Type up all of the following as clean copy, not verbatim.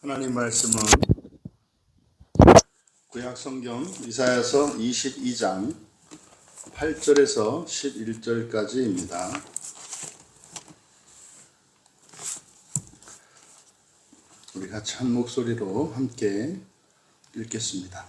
하나님 말씀은 구약 성경 이사야서 22장 8절에서 11절까지입니다. 우리 같이 한 목소리로 함께 읽겠습니다.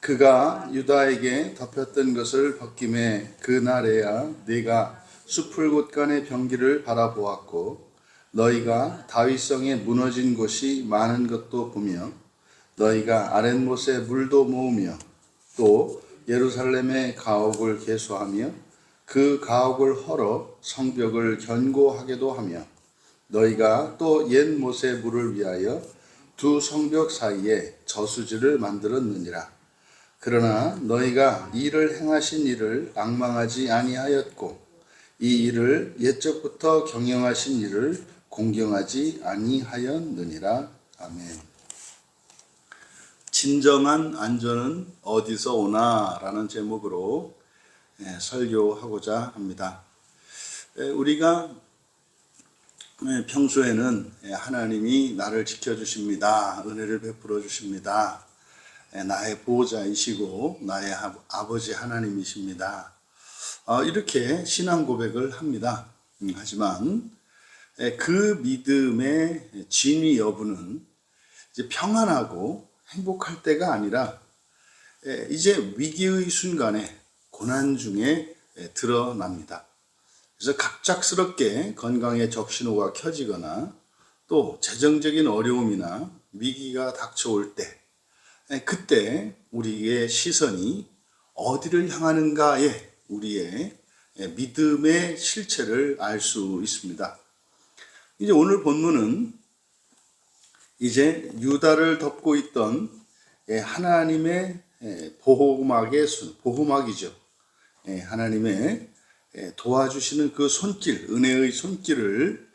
그가 유다에게 덮였던 것을 벗김에 그날에야 네가 숲을 곳간의 병기를 바라보았고 너희가 다윗성에 무너진 곳이 많은 것도 보며 너희가 아랫못에 물도 모으며 또 예루살렘의 가옥을 개수하며 그 가옥을 헐어 성벽을 견고하게도 하며 너희가 또 옛못의 물을 위하여 두 성벽 사이에 저수지를 만들었느니라. 그러나 너희가 이를 행하신 이를 앙망하지 아니하였고 이 일을 옛적부터 경영하신 이를 공경하지 아니하였느니라. 아멘. 진정한 안전은 어디서 오나? 라는 제목으로 설교하고자 합니다. 우리가 평소에는 하나님이 나를 지켜주십니다. 은혜를 베풀어 주십니다. 나의 보호자이시고 나의 아버지 하나님이십니다. 이렇게 신앙 고백을 합니다. 하지만 그 믿음의 진위 여부는 이제 평안하고 행복할 때가 아니라 이제 위기의 순간에 고난 중에 드러납니다. 그래서 갑작스럽게 건강에 적신호가 켜지거나 또 재정적인 어려움이나 위기가 닥쳐올 때 그때 우리의 시선이 어디를 향하는가에 우리의 믿음의 실체를 알 수 있습니다. 이제 오늘 본문은 이제 유다를 덮고 있던 하나님의 보호막이죠. 하나님의 도와주시는 그 손길, 은혜의 손길을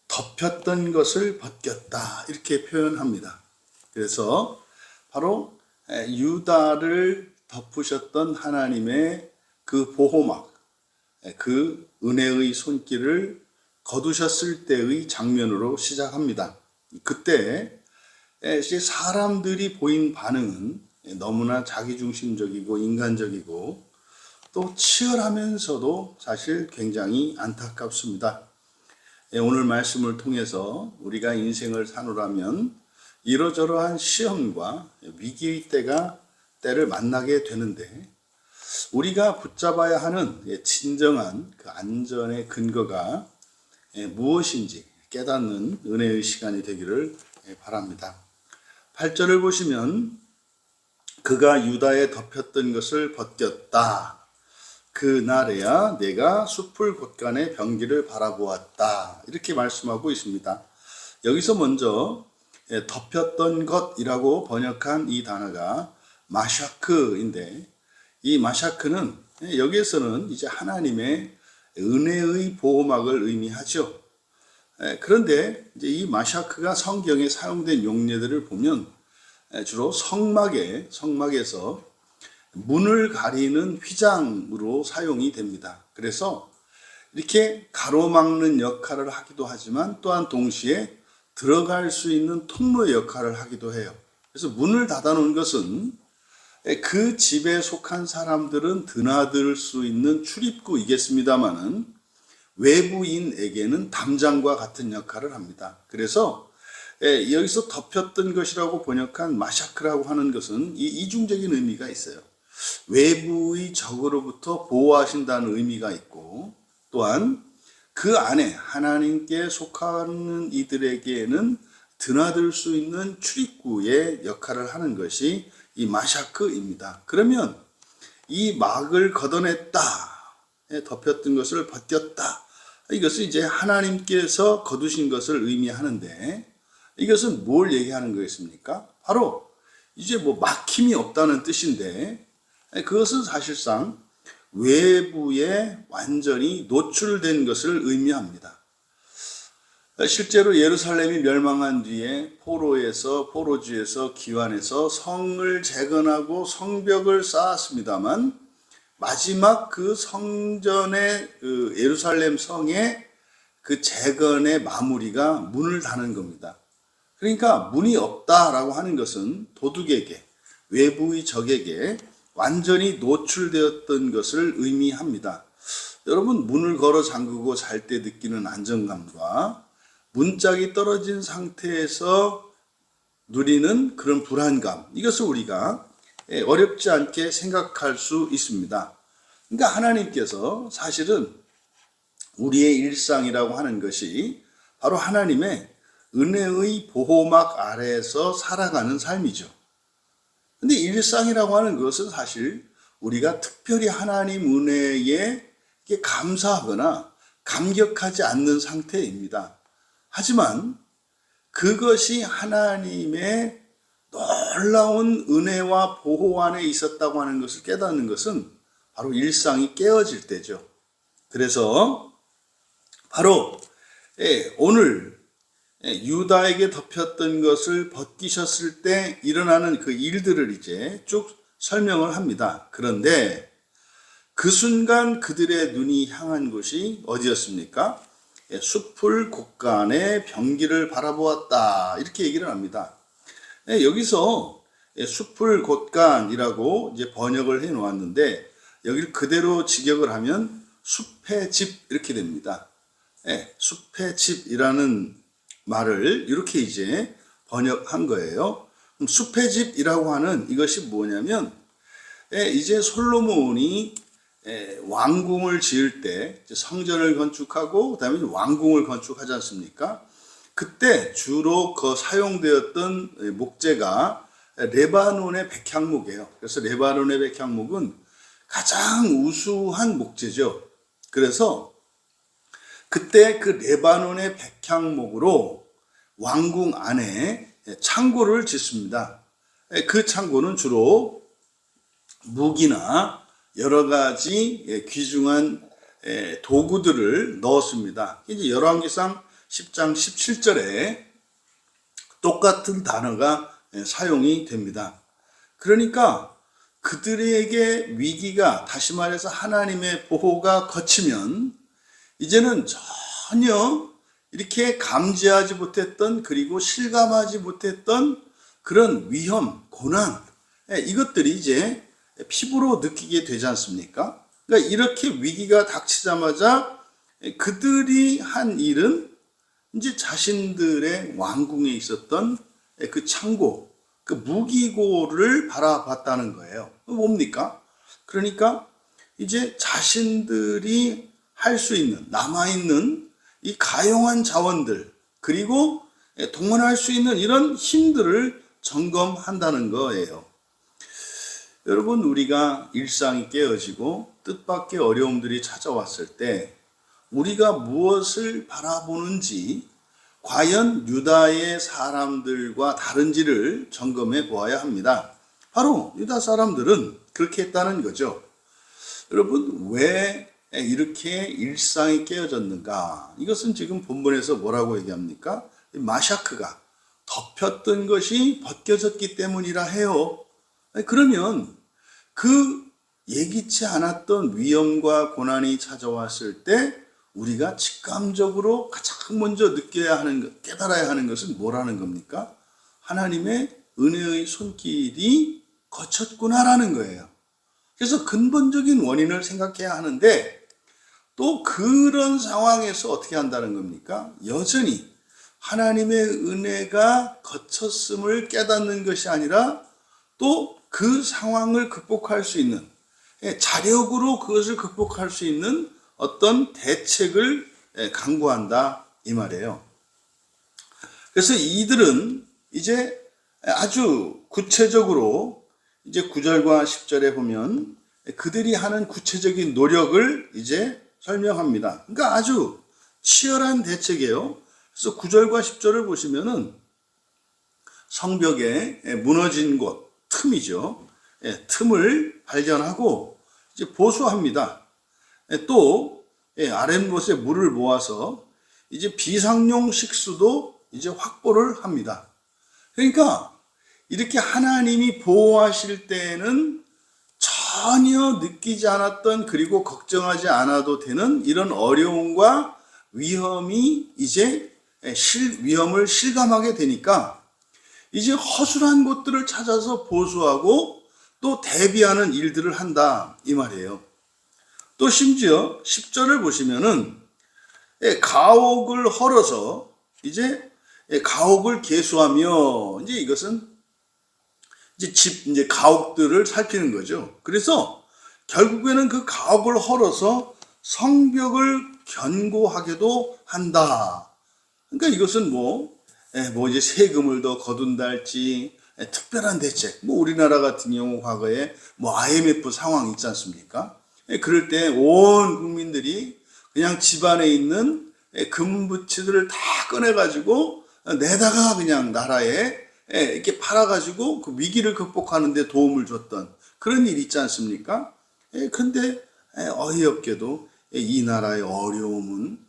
덮였던 것을 벗겼다. 이렇게 표현합니다. 그래서 바로 유다를 덮으셨던 하나님의 그 보호막, 그 은혜의 손길을 거두셨을 때의 장면으로 시작합니다. 그때 사람들이 보인 반응은 너무나 자기중심적이고 인간적이고 또 치열하면서도 사실 굉장히 안타깝습니다. 오늘 말씀을 통해서 우리가 인생을 사노라면 이러저러한 시험과 위기의 때를 만나게 되는데 우리가 붙잡아야 하는 진정한 그 안전의 근거가 무엇인지 깨닫는 은혜의 시간이 되기를 바랍니다. 8절을 보시면 그가 유다에 덮였던 것을 벗겼다. 그날에야 내가 숲을 곳간의 병기를 바라보았다. 이렇게 말씀하고 있습니다. 여기서 먼저 덮였던 것이라고 번역한 이 단어가 마샤크인데 이 마샤크는 여기에서는 이제 하나님의 은혜의 보호막을 의미하죠. 그런데 이제 이 마샤크가 성경에 사용된 용례들을 보면 주로 성막에서 문을 가리는 휘장으로 사용이 됩니다. 그래서 이렇게 가로막는 역할을 하기도 하지만 또한 동시에 들어갈 수 있는 통로의 역할을 하기도 해요. 그래서 문을 닫아놓은 것은 그 집에 속한 사람들은 드나들 수 있는 출입구이겠습니다마는 외부인에게는 담장과 같은 역할을 합니다. 그래서 여기서 덮였던 것이라고 번역한 마샤크라고 하는 것은 이 이중적인 의미가 있어요. 외부의 적으로부터 보호하신다는 의미가 있고 또한 그 안에 하나님께 속하는 이들에게는 드나들 수 있는 출입구의 역할을 하는 것이 이 마샤크입니다. 그러면 이 막을 걷어냈다, 덮였던 것을 벗겼다. 이것은 이제 하나님께서 거두신 것을 의미하는데 이것은 뭘 얘기하는 거겠습니까? 바로 이제 막힘이 없다는 뜻인데 그것은 사실상 외부에 완전히 노출된 것을 의미합니다. 실제로 예루살렘이 멸망한 뒤에 포로지에서 기환해서 성을 재건하고 성벽을 쌓았습니다만 마지막 그 성전의 예루살렘 성의 그 재건의 마무리가 문을 닫는 겁니다. 그러니까 문이 없다라고 하는 것은 도둑에게, 외부의 적에게 완전히 노출되었던 것을 의미합니다. 여러분, 문을 걸어 잠그고 잘 때 느끼는 안정감과 문짝이 떨어진 상태에서 누리는 그런 불안감, 이것을 우리가 어렵지 않게 생각할 수 있습니다. 그러니까 하나님께서 사실은 우리의 일상이라고 하는 것이 바로 하나님의 은혜의 보호막 아래에서 살아가는 삶이죠. 근데 일상이라고 하는 것은 사실 우리가 특별히 하나님 은혜에 감사하거나 감격하지 않는 상태입니다. 하지만 그것이 하나님의 놀라운 은혜와 보호 안에 있었다고 하는 것을 깨닫는 것은 바로 일상이 깨어질 때죠. 그래서 바로 오늘 유다에게 덮였던 것을 벗기셨을 때 일어나는 그 일들을 이제 쭉 설명을 합니다. 그런데 그 순간 그들의 눈이 향한 곳이 어디였습니까? 숲을 곳간에 병기를 바라보았다, 이렇게 얘기를 합니다. 여기서 숲을 곳간이라고 이제 번역을 해 놓았는데 여기를 그대로 직역을 하면 숲의 집, 이렇게 됩니다. 숲의 집이라는 말을 이렇게 이제 번역한 거예요. 숲의 집이라고 하는 이것이 뭐냐면 이제 솔로몬이 왕궁을 지을 때 성전을 건축하고 그다음에 왕궁을 건축하지 않습니까? 그때 주로 그 사용되었던 목재가 레바논의 백향목이에요. 그래서 레바논의 백향목은 가장 우수한 목재죠. 그래서 그때 그 레바논의 백향목으로 왕궁 안에 창고를 짓습니다. 그 창고는 주로 무기나 여러 가지 귀중한 도구들을 넣었습니다. 이제 열왕기상 10장 17절에 똑같은 단어가 사용이 됩니다. 그러니까 그들에게 위기가, 다시 말해서 하나님의 보호가 거치면 이제는 전혀 이렇게 감지하지 못했던, 그리고 실감하지 못했던 그런 위험, 고난, 이것들이 이제 피부로 느끼게 되지 않습니까? 그러니까 이렇게 위기가 닥치자마자 그들이 한 일은 이제 자신들의 왕궁에 있었던 그 창고, 그 무기고를 바라봤다는 거예요. 뭡니까? 그러니까 이제 자신들이 할 수 있는, 남아있는 이 가용한 자원들, 그리고 동원할 수 있는 이런 힘들을 점검한다는 거예요. 여러분, 우리가 일상이 깨어지고 뜻밖의 어려움들이 찾아왔을 때 우리가 무엇을 바라보는지, 과연 유다의 사람들과 다른지를 점검해 보아야 합니다. 바로 유다 사람들은 그렇게 했다는 거죠. 여러분, 왜 이렇게 일상이 깨어졌는가? 이것은 지금 본문에서 뭐라고 얘기합니까? 마샤크가 덮였던 것이 벗겨졌기 때문이라 해요. 그러면 그 예기치 않았던 위험과 고난이 찾아왔을 때 우리가 직감적으로 가장 먼저 느껴야 하는 것, 깨달아야 하는 것은 뭐라는 겁니까? 하나님의 은혜의 손길이 거쳤구나라는 거예요. 그래서 근본적인 원인을 생각해야 하는데, 또 그런 상황에서 어떻게 한다는 겁니까? 여전히 하나님의 은혜가 거쳤음을 깨닫는 것이 아니라 또 그 상황을 극복할 수 있는, 자력으로 그것을 극복할 수 있는 어떤 대책을 강구한다, 이 말이에요. 그래서 이들은 이제 아주 구체적으로 이제 9절과 10절에 보면 그들이 하는 구체적인 노력을 이제 설명합니다. 그러니까 아주 치열한 대책이에요. 그래서 9절과 10절을 보시면은 성벽에 무너진 곳, 틈이죠. 틈을 발견하고 이제 보수합니다. 또 아랫못에 물을 모아서 이제 비상용 식수도 이제 확보를 합니다. 그러니까 이렇게 하나님이 보호하실 때에는 전혀 느끼지 않았던, 그리고 걱정하지 않아도 되는 이런 어려움과 위험을 실감하게 되니까 이제 허술한 곳들을 찾아서 보수하고 또 대비하는 일들을 한다 이 말이에요. 또 심지어 10절을 보시면은 가옥을 헐어서 이제 가옥을 계수하며 이제 이것은 이제 가옥들을 살피는 거죠. 그래서 결국에는 그 가옥을 헐어서 성벽을 견고하게도 한다. 그러니까 이것은 이제 세금을 더 거둔다 할지 특별한 대책. 우리나라 같은 경우 과거에 IMF 상황 있지 않습니까? 그럴 때 온 국민들이 그냥 집안에 있는 금부치들을 다 꺼내가지고 내다가 그냥 나라에 이렇게 팔아가지고 그 위기를 극복하는 데 도움을 줬던 그런 일 있지 않습니까? 근데 어이없게도 이 나라의 어려움은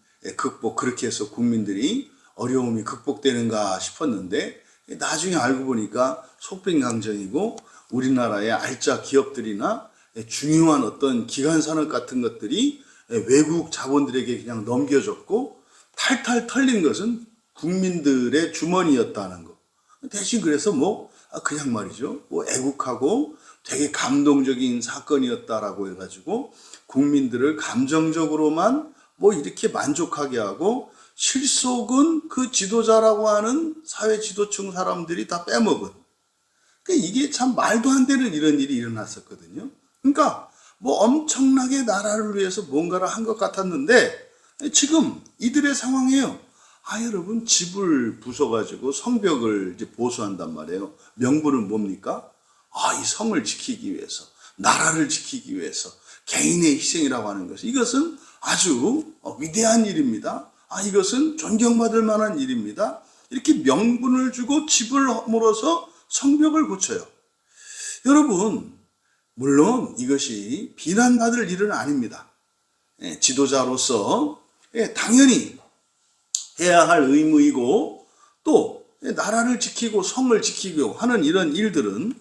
그렇게 해서 국민들이 어려움이 극복되는가 싶었는데 나중에 알고 보니까 속빈강정이고 우리나라의 알짜 기업들이나 중요한 어떤 기간산업 같은 것들이 외국 자본들에게 그냥 넘겨졌고 탈탈 털린 것은 국민들의 주머니였다는 거. 대신 그래서 그냥 말이죠. 애국하고 되게 감동적인 사건이었다라고 해가지고 국민들을 감정적으로만 이렇게 만족하게 하고 실속은 그 지도자라고 하는 사회 지도층 사람들이 다 빼먹은. 그러니까 이게 참 말도 안 되는 이런 일이 일어났었거든요. 그러니까 엄청나게 나라를 위해서 뭔가를 한 것 같았는데 지금 이들의 상황이에요. 여러분 집을 부숴가지고 성벽을 이제 보수한단 말이에요. 명분은 뭡니까? 이 성을 지키기 위해서, 나라를 지키기 위해서 개인의 희생이라고 하는 것이 이것은 아주 위대한 일입니다. 이것은 존경받을 만한 일입니다. 이렇게 명분을 주고 집을 허물어서 성벽을 고쳐요. 여러분, 물론 이것이 비난받을 일은 아닙니다. 지도자로서 당연히 해야 할 의무이고 또 나라를 지키고 성을 지키고 하는 이런 일들은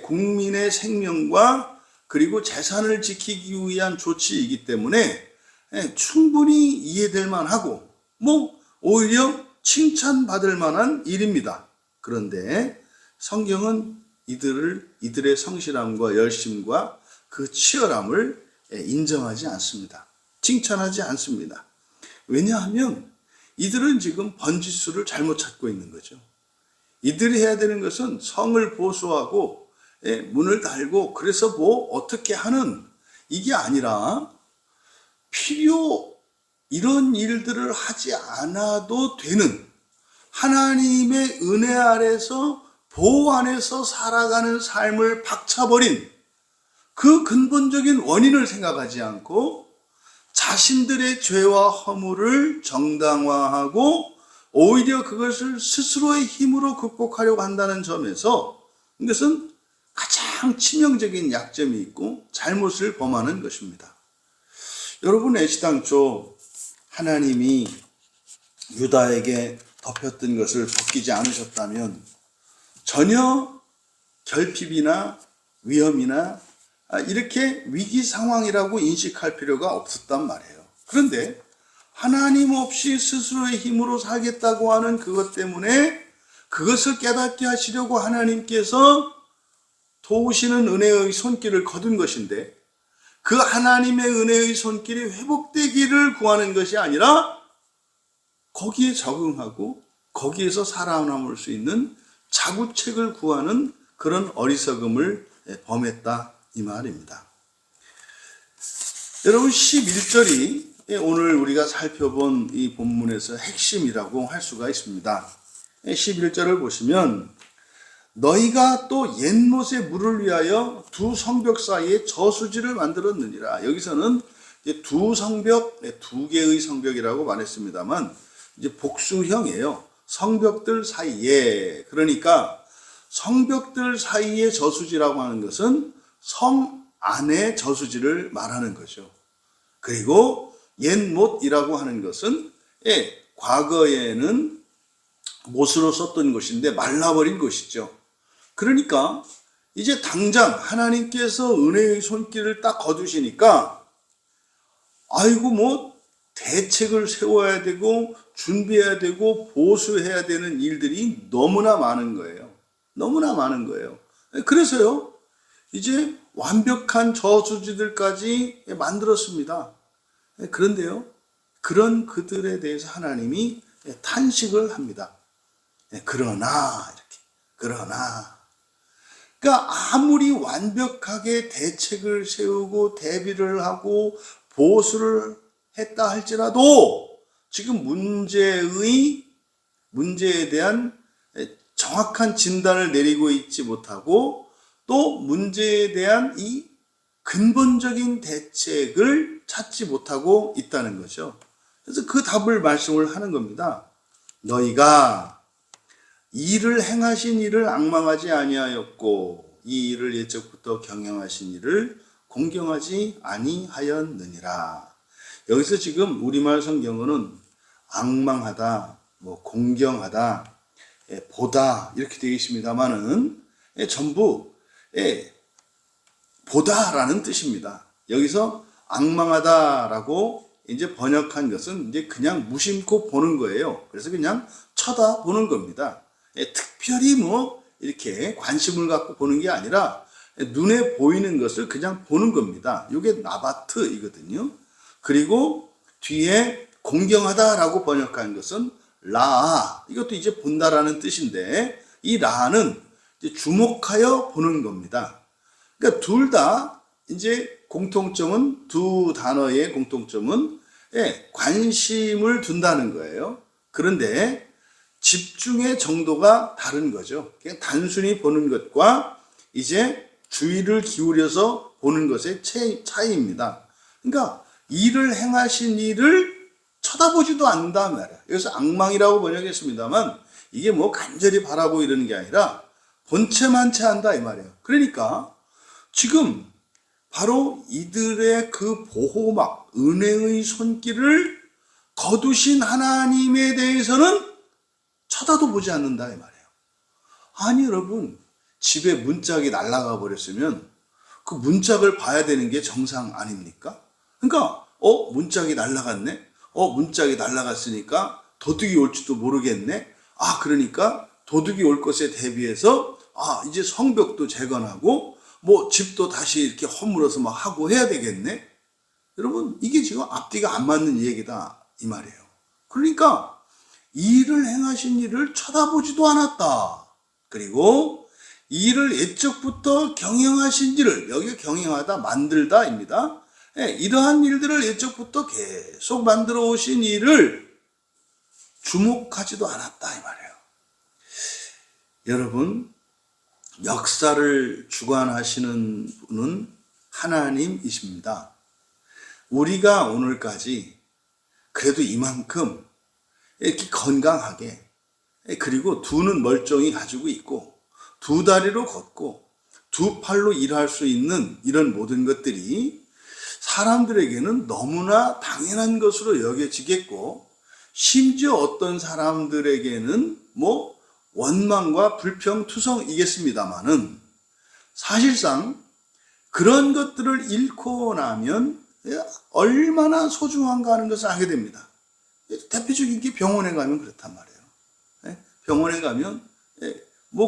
국민의 생명과 그리고 재산을 지키기 위한 조치이기 때문에 충분히 이해될 만하고 오히려 칭찬받을 만한 일입니다. 그런데 성경은 이들의 성실함과 열심과 그 치열함을 인정하지 않습니다. 칭찬하지 않습니다. 왜냐하면 이들은 지금 번지수를 잘못 찾고 있는 거죠. 이들이 해야 되는 것은 성을 보수하고 문을 달고 그래서 어떻게 하는 이게 아니라 이런 일들을 하지 않아도 되는 하나님의 은혜 아래서 보호 안에서 살아가는 삶을 박차버린 그 근본적인 원인을 생각하지 않고 자신들의 죄와 허물을 정당화하고 오히려 그것을 스스로의 힘으로 극복하려고 한다는 점에서 이것은 가장 치명적인 약점이 있고 잘못을 범하는 것입니다. 여러분, 애시당초 하나님이 유다에게 덮였던 것을 벗기지 않으셨다면 전혀 결핍이나 위험이나 이렇게 위기 상황이라고 인식할 필요가 없었단 말이에요. 그런데 하나님 없이 스스로의 힘으로 살겠다고 하는 그것 때문에 그것을 깨닫게 하시려고 하나님께서 도우시는 은혜의 손길을 거둔 것인데 그 하나님의 은혜의 손길이 회복되기를 구하는 것이 아니라 거기에 적응하고 거기에서 살아남을 수 있는 자구책을 구하는 그런 어리석음을 범했다 이 말입니다. 여러분, 11절이 오늘 우리가 살펴본 이 본문에서 핵심이라고 할 수가 있습니다. 11절을 보시면 너희가 또 옛못의 물을 위하여 두 성벽 사이에 저수지를 만들었느니라. 여기서는 두 성벽, 두 개의 성벽이라고 말했습니다만 이제 복수형이에요. 성벽들 사이에. 그러니까 성벽들 사이의 저수지라고 하는 것은 성 안의 저수지를 말하는 거죠. 그리고 옛못이라고 하는 것은 과거에는 못으로 썼던 것인데 말라버린 것이죠. 그러니까 이제 당장 하나님께서 은혜의 손길을 딱 거두시니까 아이고 대책을 세워야 되고 준비해야 되고 보수해야 되는 일들이 너무나 많은 거예요. 너무나 많은 거예요. 그래서요, 이제 완벽한 저수지들까지 만들었습니다. 그런데요, 그런 그들에 대해서 하나님이 탄식을 합니다. 그러나 이렇게 그러나 그러니까 아무리 완벽하게 대책을 세우고 대비를 하고 보수를 했다 할지라도 지금 문제에 대한 정확한 진단을 내리고 있지 못하고 또 문제에 대한 이 근본적인 대책을 찾지 못하고 있다는 거죠. 그래서 그 답을 말씀을 하는 겁니다. 너희가 이를 행하신 이를 앙망하지 아니하였고 이 일을 예적부터 경영하신 이를 공경하지 아니하였느니라. 여기서 지금 우리말 성경어는 앙망하다, 공경하다, 보다 이렇게 되어 있습니다만은 전부 보다라는 뜻입니다. 여기서 앙망하다라고 이제 번역한 것은 이제 그냥 무심코 보는 거예요. 그래서 그냥 쳐다보는 겁니다. 특별히 이렇게 관심을 갖고 보는 게 아니라 눈에 보이는 것을 그냥 보는 겁니다. 이게 나바트이거든요. 그리고 뒤에 공경하다라고 번역한 것은 라, 이것도 이제 본다라는 뜻인데 이 라는 이제 주목하여 보는 겁니다. 그러니까 둘 다 이제 공통점은 두 단어의 공통점은 관심을 둔다는 거예요. 그런데 집중의 정도가 다른 거죠. 그냥 단순히 보는 것과 이제 주의를 기울여서 보는 것의 차이입니다. 그러니까 일을 행하신 이를 쳐다보지도 않는다 말이야. 여기서 앙망이라고 번역했습니다만 이게 간절히 바라고 이러는 게 아니라 본체만체 한다 이 말이에요. 그러니까 지금 바로 이들의 그 보호막, 은혜의 손길을 거두신 하나님에 대해서는 쳐다도 보지 않는다 이 말이에요. 아니 여러분, 집에 문짝이 날아가 버렸으면 그 문짝을 봐야 되는 게 정상 아닙니까? 그러니까 문짝이 날아갔네. 문짝이 날아갔으니까 도둑이 올지도 모르겠네. 그러니까 도둑이 올 것에 대비해서 이제 성벽도 재건하고 집도 다시 이렇게 허물어서 하고 해야 되겠네. 여러분, 이게 지금 앞뒤가 안 맞는 얘기다 이 말이에요. 그러니까 일을 행하신 이를 쳐다보지도 않았다. 그리고 이를 옛적부터 경영하신 이를, 여기 경영하다 만들다입니다. 이러한 일들을 옛적부터 계속 만들어 오신 이를 주목하지도 않았다 이 말이에요. 여러분, 역사를 주관하시는 분은 하나님이십니다. 우리가 오늘까지 그래도 이만큼 이렇게 건강하게, 그리고 두 눈 멀쩡히 가지고 있고 두 다리로 걷고 두 팔로 일할 수 있는 이런 모든 것들이 사람들에게는 너무나 당연한 것으로 여겨지겠고, 심지어 어떤 사람들에게는 원망과 불평투성이겠습니다마는 사실상 그런 것들을 잃고 나면 얼마나 소중한가 하는 것을 알게 됩니다. 대표적인 게 병원에 가면 그렇단 말이에요. 병원에 가면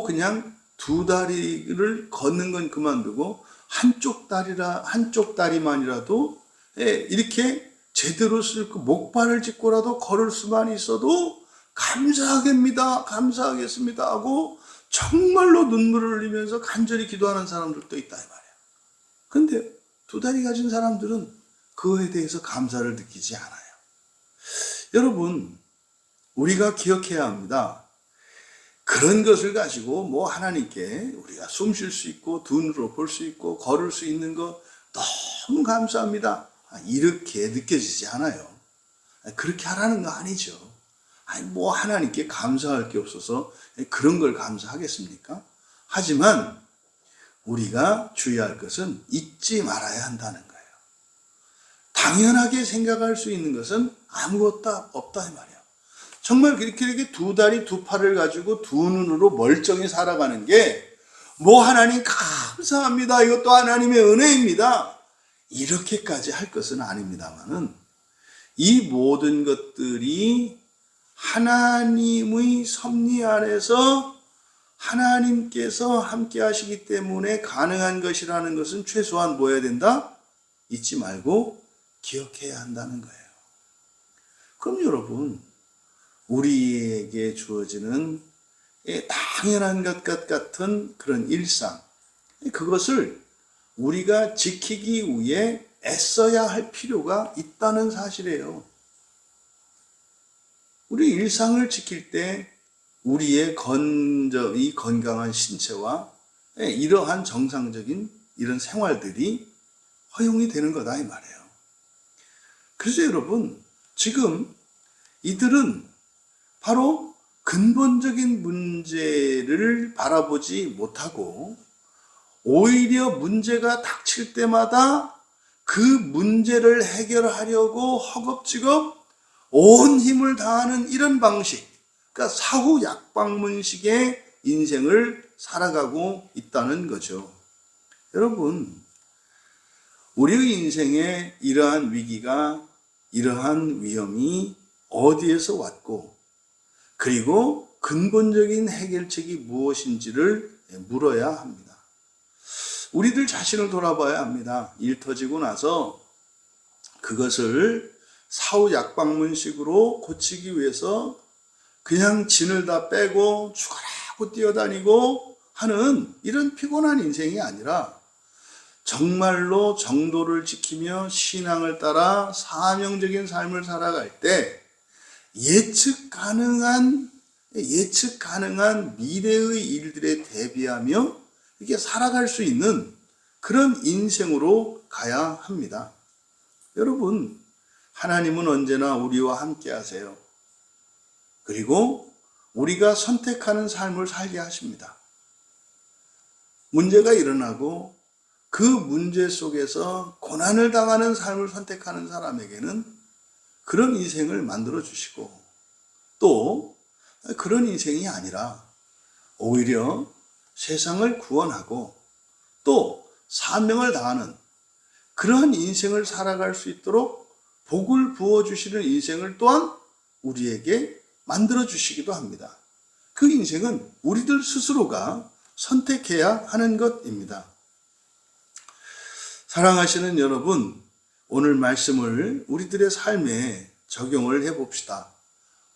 그냥 두 다리를 걷는 건 그만두고 한쪽 다리만이라도 이렇게 제대로 쓸고 목발을 짚고라도 걸을 수만 있어도 감사하겠습니다 하고 정말로 눈물을 흘리면서 간절히 기도하는 사람들도 있다 이 말이에요. 그런데 두 다리 가진 사람들은 그거에 대해서 감사를 느끼지 않아요. 여러분, 우리가 기억해야 합니다. 그런 것을 가지고 하나님께 우리가 숨 쉴 수 있고 두 눈으로 볼 수 있고 걸을 수 있는 거 너무 감사합니다, 이렇게 느껴지지 않아요. 그렇게 하라는 거 아니죠. 하나님께 감사할 게 없어서 그런 걸 감사하겠습니까? 하지만 우리가 주의할 것은 잊지 말아야 한다는 거예요. 당연하게 생각할 수 있는 것은 아무것도 없다 이 말이에요. 정말 이렇게 두 다리 두 팔을 가지고 두 눈으로 멀쩡히 살아가는 게 하나님 감사합니다, 이것도 하나님의 은혜입니다, 이렇게까지 할 것은 아닙니다만은 이 모든 것들이 하나님의 섭리 안에서 하나님께서 함께 하시기 때문에 가능한 것이라는 것은 최소한 뭐 해야 된다? 잊지 말고 기억해야 한다는 거예요. 그럼 여러분, 우리에게 주어지는 당연한 것 같은 그런 일상, 그것을 우리가 지키기 위해 애써야 할 필요가 있다는 사실이에요. 우리 일상을 지킬 때 우리의 이 건강한 신체와 이러한 정상적인 이런 생활들이 허용이 되는 거다 이 말이에요. 그래서 여러분, 지금 이들은 바로 근본적인 문제를 바라보지 못하고 오히려 문제가 닥칠 때마다 그 문제를 해결하려고 허겁지겁 온 힘을 다하는 이런 방식, 그러니까 사후 약방문식의 인생을 살아가고 있다는 거죠. 여러분, 우리의 인생에 이러한 위기가, 이러한 위험이 어디에서 왔고, 그리고 근본적인 해결책이 무엇인지를 물어야 합니다. 우리들 자신을 돌아봐야 합니다. 일 터지고 나서 그것을 사후 약방문식으로 고치기 위해서 그냥 진을 다 빼고 죽어라고 뛰어다니고 하는 이런 피곤한 인생이 아니라 정말로 정도를 지키며 신앙을 따라 사명적인 삶을 살아갈 때 예측 가능한 미래의 일들에 대비하며 이렇게 살아갈 수 있는 그런 인생으로 가야 합니다. 여러분, 하나님은 언제나 우리와 함께 하세요. 그리고 우리가 선택하는 삶을 살게 하십니다. 문제가 일어나고 그 문제 속에서 고난을 당하는 삶을 선택하는 사람에게는 그런 인생을 만들어 주시고, 또 그런 인생이 아니라 오히려 세상을 구원하고 또 사명을 다하는 그러한 인생을 살아갈 수 있도록 복을 부어주시는 인생을 또한 우리에게 만들어 주시기도 합니다. 그 인생은 우리들 스스로가 선택해야 하는 것입니다. 사랑하시는 여러분, 오늘 말씀을 우리들의 삶에 적용을 해봅시다.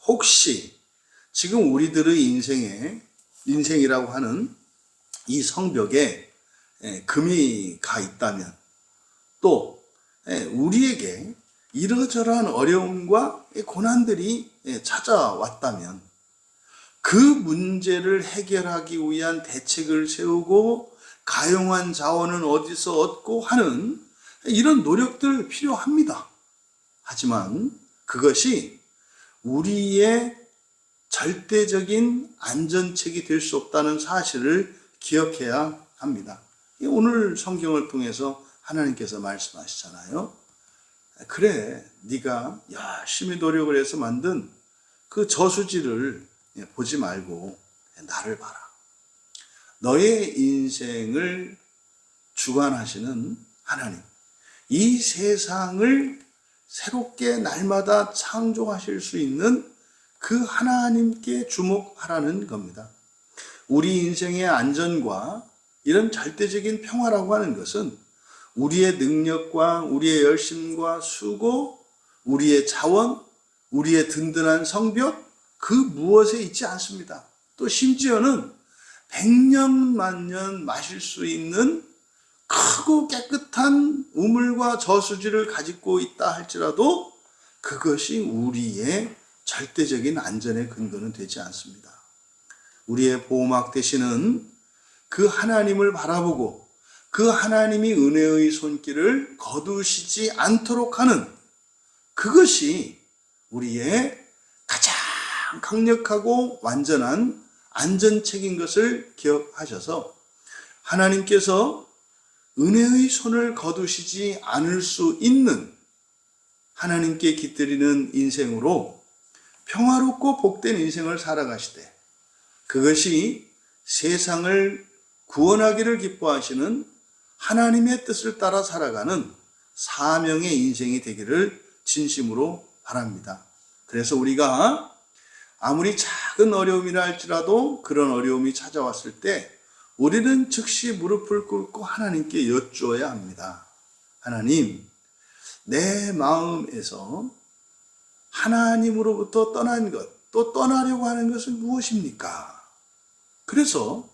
혹시 지금 우리들의 인생이라고 하는 이 성벽에 금이 가 있다면, 또 우리에게 이러저러한 어려움과 고난들이 찾아왔다면 그 문제를 해결하기 위한 대책을 세우고 가용한 자원은 어디서 얻고 하는 이런 노력들 필요합니다. 하지만 그것이 우리의 절대적인 안전책이 될 수 없다는 사실을 기억해야 합니다. 오늘 성경을 통해서 하나님께서 말씀하시잖아요. 그래, 네가 열심히 노력을 해서 만든 그 저수지를 보지 말고 나를 봐라. 너의 인생을 주관하시는 하나님, 이 세상을 새롭게 날마다 창조하실 수 있는 그 하나님께 주목하라는 겁니다. 우리 인생의 안전과 이런 절대적인 평화라고 하는 것은 우리의 능력과 우리의 열심과 수고, 우리의 자원, 우리의 든든한 성벽, 그 무엇에 있지 않습니다. 또 심지어는 100년 만년 마실 수 있는 크고 깨끗한 우물과 저수지를 가지고 있다 할지라도 그것이 우리의 절대적인 안전의 근거는 되지 않습니다. 우리의 보호막 되시는 그 하나님을 바라보고 그 하나님이 은혜의 손길을 거두시지 않도록 하는 그것이 우리의 가장 강력하고 완전한 안전책인 것을 기억하셔서 하나님께서 은혜의 손을 거두시지 않을 수 있는 하나님께 깃들이는 인생으로 평화롭고 복된 인생을 살아가시되 그것이 세상을 구원하기를 기뻐하시는 하나님의 뜻을 따라 살아가는 사명의 인생이 되기를 진심으로 바랍니다. 그래서 우리가 아무리 작은 어려움이라 할지라도 그런 어려움이 찾아왔을 때 우리는 즉시 무릎을 꿇고 하나님께 여쭈어야 합니다. 하나님, 내 마음에서 하나님으로부터 떠난 것, 또 떠나려고 하는 것은 무엇입니까? 그래서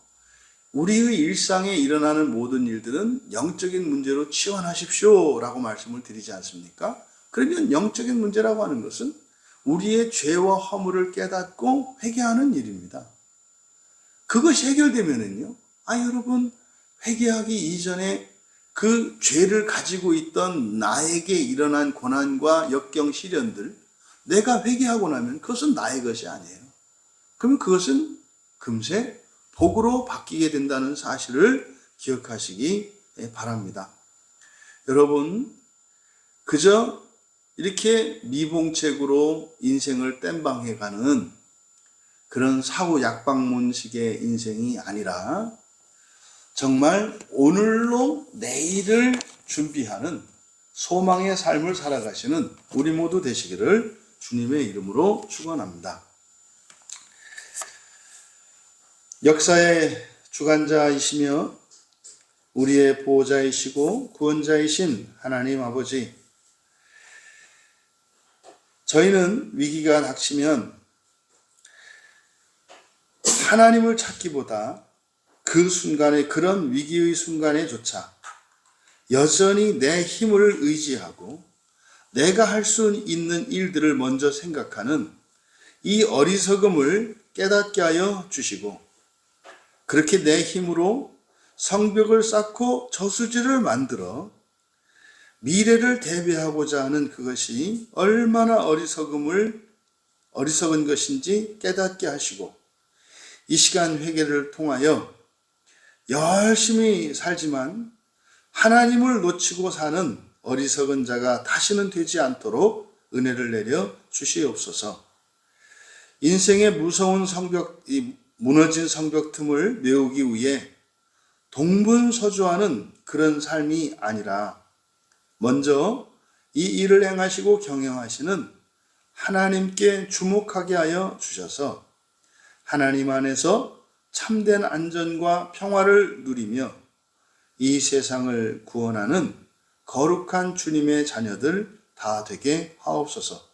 우리의 일상에 일어나는 모든 일들은 영적인 문제로 치환하십시오 라고 말씀을 드리지 않습니까? 그러면 영적인 문제라고 하는 것은 우리의 죄와 허물을 깨닫고 회개하는 일입니다. 그것이 해결되면은요, 여러분, 회개하기 이전에 그 죄를 가지고 있던 나에게 일어난 고난과 역경 시련들, 내가 회개하고 나면 그것은 나의 것이 아니에요. 그러면 그것은 금세 복으로 바뀌게 된다는 사실을 기억하시기 바랍니다. 여러분, 그저 이렇게 미봉책으로 인생을 땜방해가는 그런 사후 약방문식의 인생이 아니라 정말 오늘로 내일을 준비하는 소망의 삶을 살아가시는 우리 모두 되시기를 주님의 이름으로 축원합니다. 역사의 주관자이시며 우리의 보호자이시고 구원자이신 하나님 아버지, 저희는 위기가 닥치면 하나님을 찾기보다 그 순간에, 그런 위기의 순간에조차 여전히 내 힘을 의지하고 내가 할 수 있는 일들을 먼저 생각하는 이 어리석음을 깨닫게 하여 주시고, 그렇게 내 힘으로 성벽을 쌓고 저수지를 만들어 미래를 대비하고자 하는 그것이 얼마나 어리석은 것인지 깨닫게 하시고, 이 시간 회개를 통하여 열심히 살지만 하나님을 놓치고 사는 어리석은 자가 다시는 되지 않도록 은혜를 내려 주시옵소서. 인생의 무서운 무너진 성벽 틈을 메우기 위해 동분서주하는 그런 삶이 아니라 먼저 이 일을 행하시고 경영하시는 하나님께 주목하게 하여 주셔서 하나님 안에서 참된 안전과 평화를 누리며 이 세상을 구원하는 거룩한 주님의 자녀들 다 되게 하옵소서.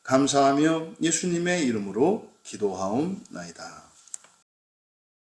감사하며 예수님의 이름으로 기도하옵나이다.